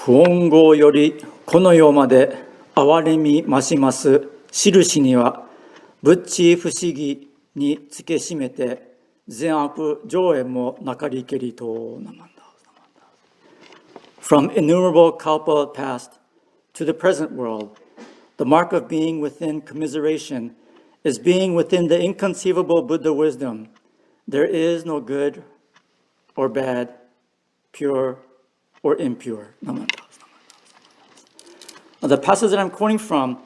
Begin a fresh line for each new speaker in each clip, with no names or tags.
不穏号よりこの世まで憐れみ増します印には、仏地不思議につけしめて、善悪上縁もなかりけりとなまんだ。From innumerable kalpa past to the present world, the mark of being within commiseration is being within the inconceivable Buddha wisdom. There is no good or bad, pure or impure. The passage that I'm quoting from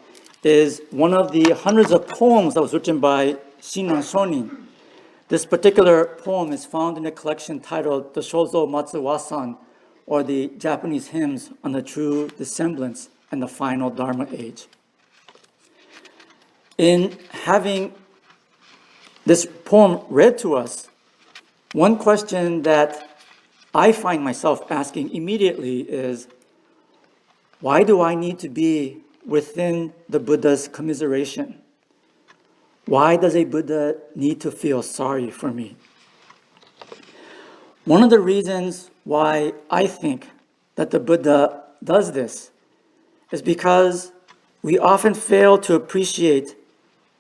is one of the hundreds of poems that was written by Shinran Shonin. This particular poem is found in a collection titled the Shozomatsu Wasan, or the Japanese hymns on the true dissemblance and the final Dharma age. In having this poem read to us, one question that I find myself asking immediately is, why do I need to be within the Buddha's commiseration? Why does a Buddha need to feel sorry for me? One of the reasons why I think that the Buddha does this is because we often fail to appreciate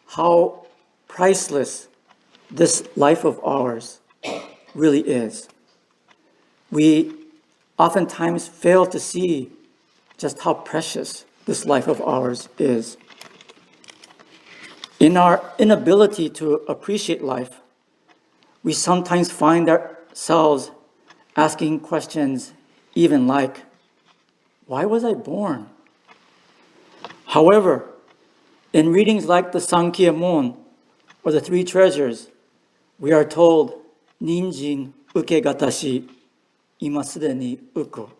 how priceless this life of ours really is. We oftentimes fail to see just how precious this life of ours is. In our inability to appreciate life, we sometimes find ourselves asking questions even like, why was I born? However, in readings like the Sankhya Mon or the Three Treasures, we are told, Ninjin ukegatashi, ima sudeni uko.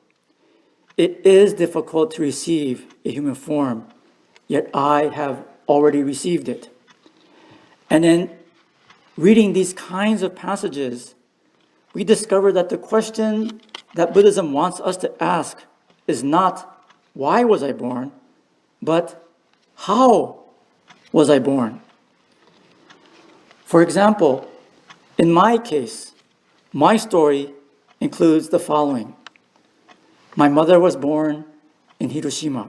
It is difficult to receive a human form, yet I have already received it. And in reading these kinds of passages, we discover that the question that Buddhism wants us to ask is not, why was I born, but how was I born? For example, in my case, my story includes the following. My mother was born in Hiroshima.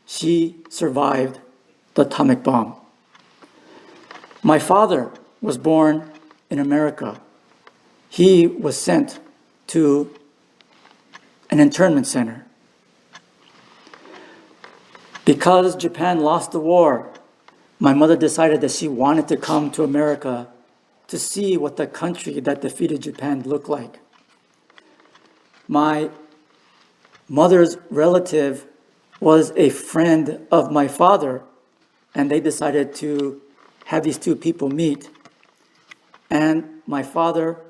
She survived the atomic bomb. My father was born in America. He was sent to an internment center. Because Japan lost the war, my mother decided that she wanted to come to America to see what the country that defeated Japan looked like. My mother's relative was a friend of my father, and they decided to have these two people meet. And my father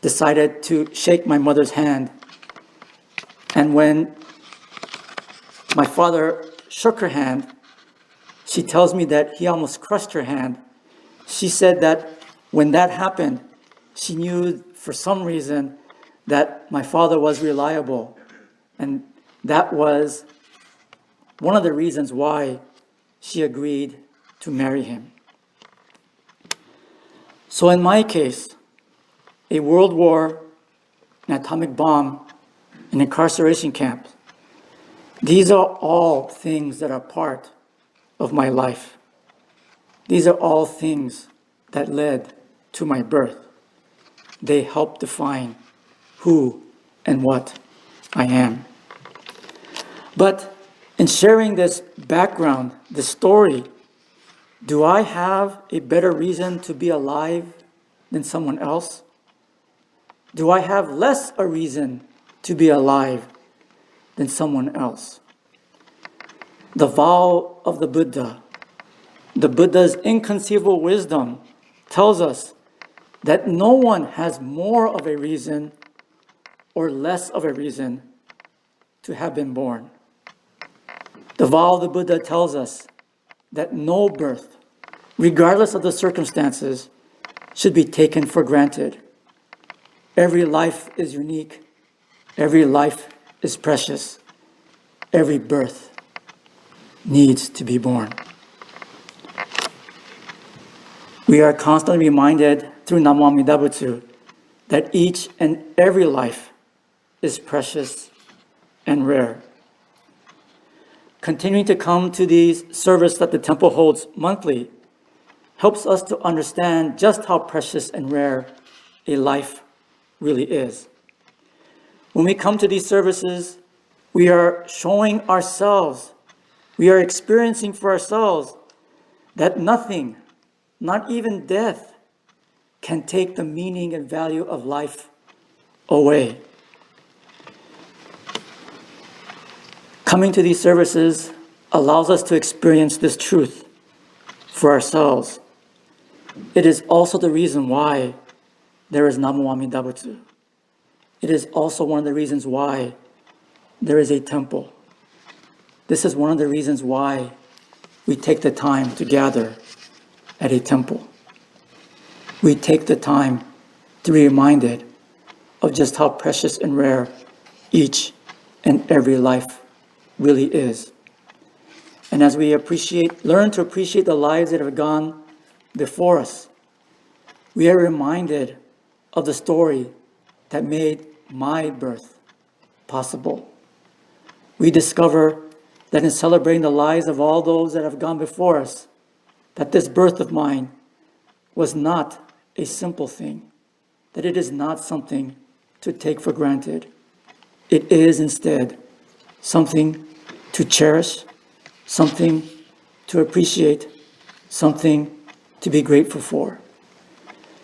decided to shake my mother's hand. And when my father shook her hand, she tells me that he almost crushed her hand. She said that when that happened, she knew for some reason that my father was reliable. And that was one of the reasons why she agreed to marry him. So in my case, a world war, an atomic bomb, an incarceration camp, these are all things that are part of my life. These are all things that led to my birth. They help define who and what I am. But in sharing this background, this story, do I have a better reason to be alive than someone else? Do I have less a reason to be alive than someone else? The vow of the Buddha's inconceivable wisdom tells us that no one has more of a reason or less of a reason to have been born. The vow of the Buddha tells us that no birth, regardless of the circumstances, should be taken for granted. Every life is unique. Every life is precious. Every birth needs to be born. We are constantly reminded through Namo Amida Butsu that each and every life is precious and rare. Continuing to come to these service that the temple holds monthly helps us to understand just how precious and rare a life really is. When we come to these services, we are showing ourselves, we are experiencing for ourselves that nothing, not even death, can take the meaning and value of life away. Coming to these services allows us to experience this truth for ourselves. It is also the reason why there is Namu Amida Butsu. It is also one of the reasons why there is a temple. This is one of the reasons why we take the time to gather at a temple. We take the time to be reminded of just how precious and rare each and every life really is. And as we learn to appreciate the lives that have gone before us, we are reminded of the story that made my birth possible. We discover that in celebrating the lives of all those that have gone before us, that this birth of mine was not a simple thing, that it is not something to take for granted. It is instead something to cherish, something to appreciate, something to be grateful for.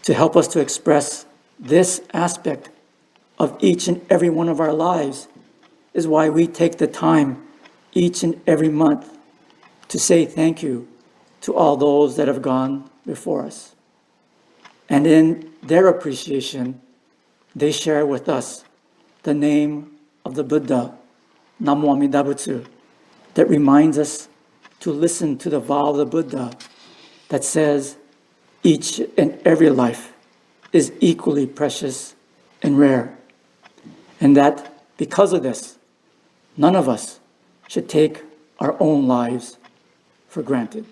To help us to express this aspect of each and every one of our lives is why we take the time each and every month to say thank you to all those that have gone before us. And in their appreciation, they share with us the name of the Buddha, Namu Amida Butsu, that reminds us to listen to the vow of the Buddha that says each and every life is equally precious and rare. And that because of this, none of us should take our own lives for granted.